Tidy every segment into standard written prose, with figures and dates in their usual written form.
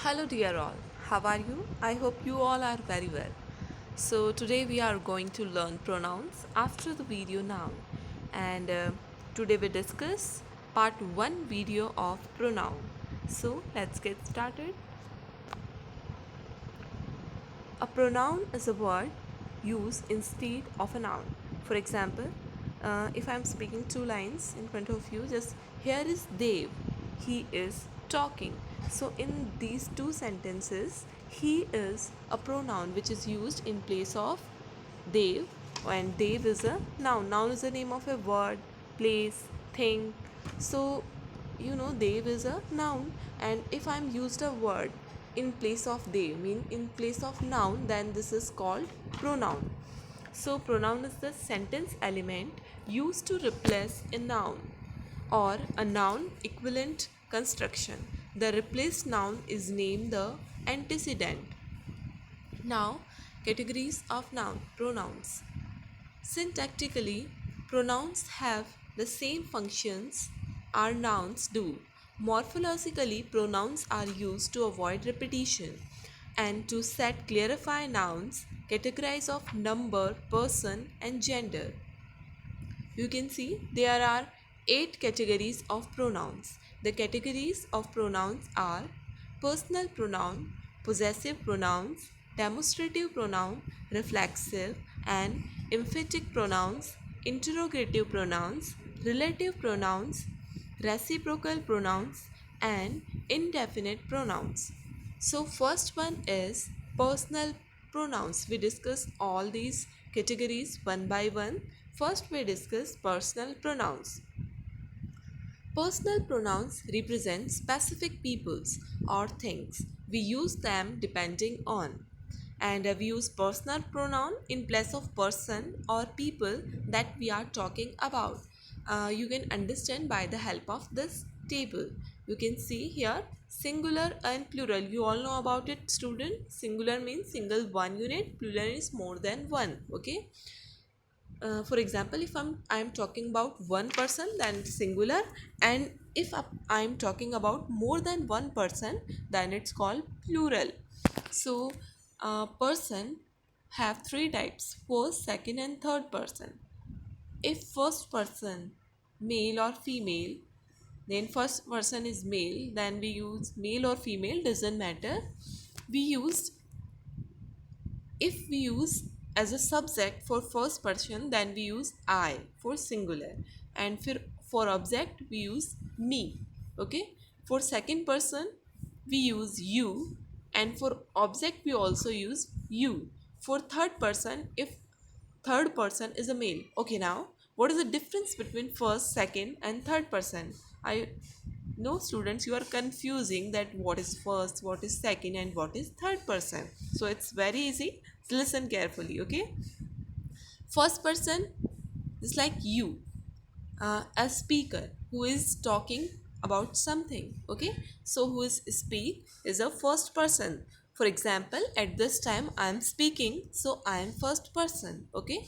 Hello, dear all. How are you? I hope you all are very well. So, today we are going to learn pronouns after the video now. And today we discuss part 1 video of pronoun. So, let's get started. A pronoun is a word used instead of a noun. For example, if I'm speaking two lines in front of you, just here is Dev, he is talking. So, in these two sentences, he is a pronoun which is used in place of Dev, and Dev is a noun. Noun is the name of a word, place, thing. So, Dev is a noun, and if I'm used a word in place of they mean in place of noun, then this is called pronoun. So pronoun is the sentence element used to replace a noun or a noun equivalent construction. The replaced noun is named the antecedent. Now, categories of noun pronouns. Syntactically, pronouns have the same functions our nouns do. Morphologically, pronouns are used to avoid repetition and to set clarify nouns categorized of number, person, and gender. You can see there are 8 categories of pronouns. The categories of pronouns are personal pronoun, possessive pronouns, demonstrative pronoun, reflexive and emphatic pronouns, interrogative pronouns, relative pronouns, reciprocal pronouns, and indefinite pronouns. So first one is personal pronouns. We discuss all these categories one by one. First we discuss personal pronouns. Personal pronouns represent specific peoples or things. We use them depending on. And we use personal pronoun in place of person or people that we are talking about. You can understand by the help of this table. You can see here singular and plural. You all know about it, student. Singular means single one unit, plural is more than one. Okay. For example, if I'm talking about one person, then it's singular, and if I'm talking about more than one person, then it's called plural. So person have three types: first, second, and third person. If first person male or female, then first person is male, then we use male or female, doesn't matter. We use If we use as a subject for first person, then we use I for singular, and for object we use me. Okay. For second person we use you, and for object we also use you. For third person, if third person is a male. Okay, now what is the difference between first, second, and third person? I know, students, you are confusing that what is first, what is second, and what is third person. So it's very easy. Listen carefully. Okay. First person is like you, a speaker who is talking about something. Okay. So who is speak is a first person. For example, at this time I am speaking, so I am first person. Okay.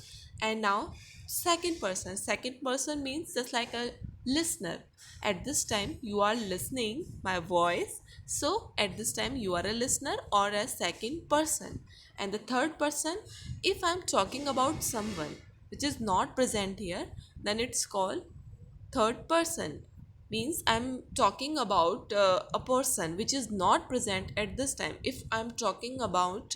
And now second person means just like a listener. At this time you are listening my voice, so at this time you are a listener or a second person. And the third person, if I'm talking about someone which is not present here, then it's called third person. Means I'm talking about a person which is not present at this time. If I'm talking about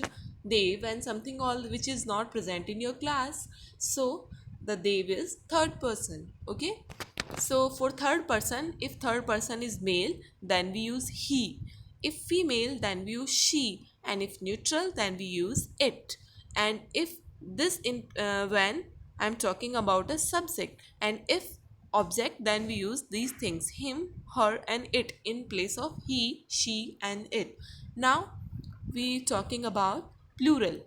Dev and something all which is not present in your class, so the Dev is third person. Okay. So for third person, if third person is male, then we use he. If female, then we use she. And if neutral, then we use it. And if this in when I'm talking about a subject, and if object, then we use these things: him, her, and it in place of he, she, and it. Now we talking about plural.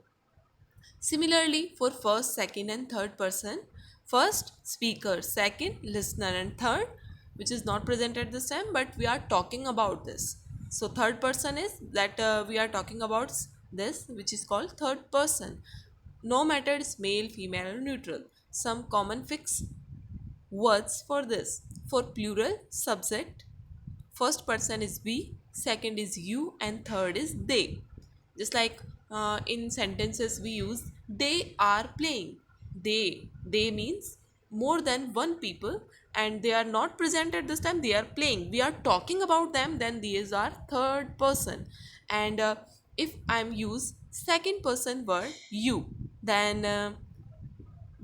Similarly, for first, second, and third person, first speaker, second listener, and third, which is not present at this time, but we are talking about this. So, third person is that we are talking about this, which is called third person. No matter it's male, female, or neutral. Some common fixed words for this. For plural, subject, first person is we, second is you, and third is they. Just like in sentences we use they are playing. They means more than one people, and they are not present at this time, they are playing, we are talking about them, then these are third person. And if I'm use second person word you, then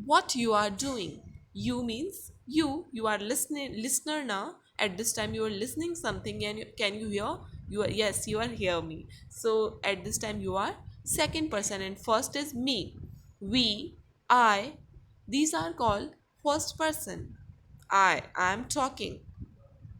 what you are doing. You means you are listener now. At this time you are listening something, and can you hear? You are, yes, you are hear me. So at this time you are second person, and first is me, we, I. These are called first person. I am talking.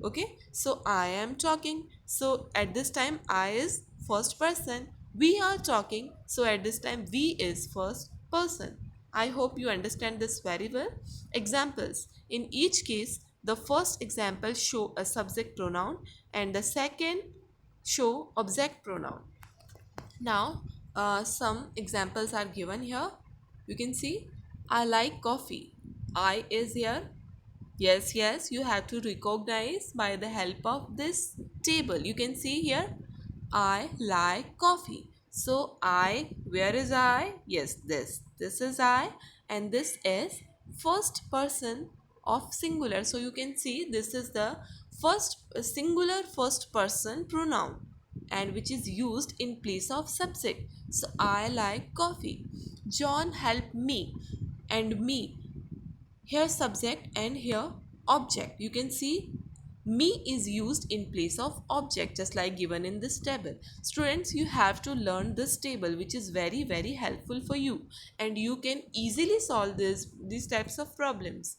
Okay, so I am talking, so at this time I is first person. We are talking, so at this time we is first person. I hope you understand this very well. Examples: in each case, the first example show a subject pronoun, and the second show object pronoun. Now some examples are given here. You can see, I like coffee. I is here. Yes, yes, you have to recognize by the help of this table. You can see here, I like coffee. So I, where is I? Yes, this is I, and this is first person of singular. So you can see this is the first singular first person pronoun, and which is used in place of subject. So I like coffee. John helped me, and me, here subject and here object. You can see me is used in place of object, just like given in this table. Students, you have to learn this table, which is very helpful for you, and you can easily solve these types of problems.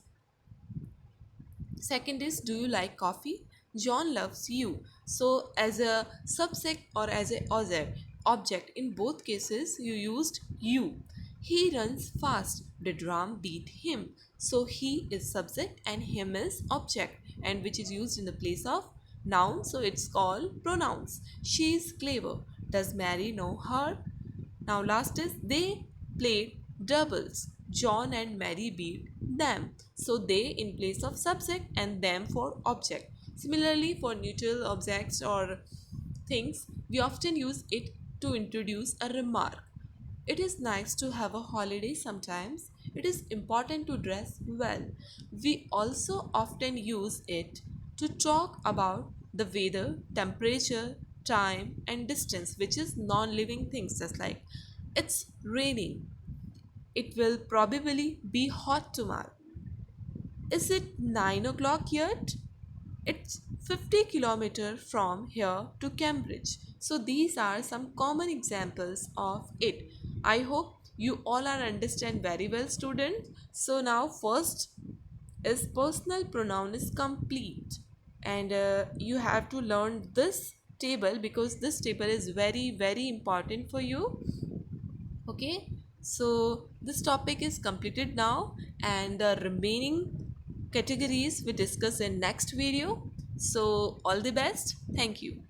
Second is, do you like coffee? John loves you. So as a subject or as a other object, in both cases you used you. He runs fast. The drum beat him. So he is subject and him is object, and which is used in the place of noun. So it's called pronouns. She is clever. Does Mary know her? Now last is, they played doubles. John and Mary beat them. So they in place of subject and them for object. Similarly, for neutral objects or things, we often use it to introduce a remark. It is nice to have a holiday sometimes. It is important to dress well. We also often use it to talk about the weather, temperature, time, and distance, which is non living things, just like it's raining. It will probably be hot tomorrow. Is it 9 o'clock yet? It's 50 kilometers from here to Cambridge. So these are some common examples of it. I hope you all are understand very well, students. So now first is personal pronoun is complete, and you have to learn this table because this table is very important for you. Okay, so this topic is completed now, and the remaining categories we discuss in next video. So all the best. Thank you.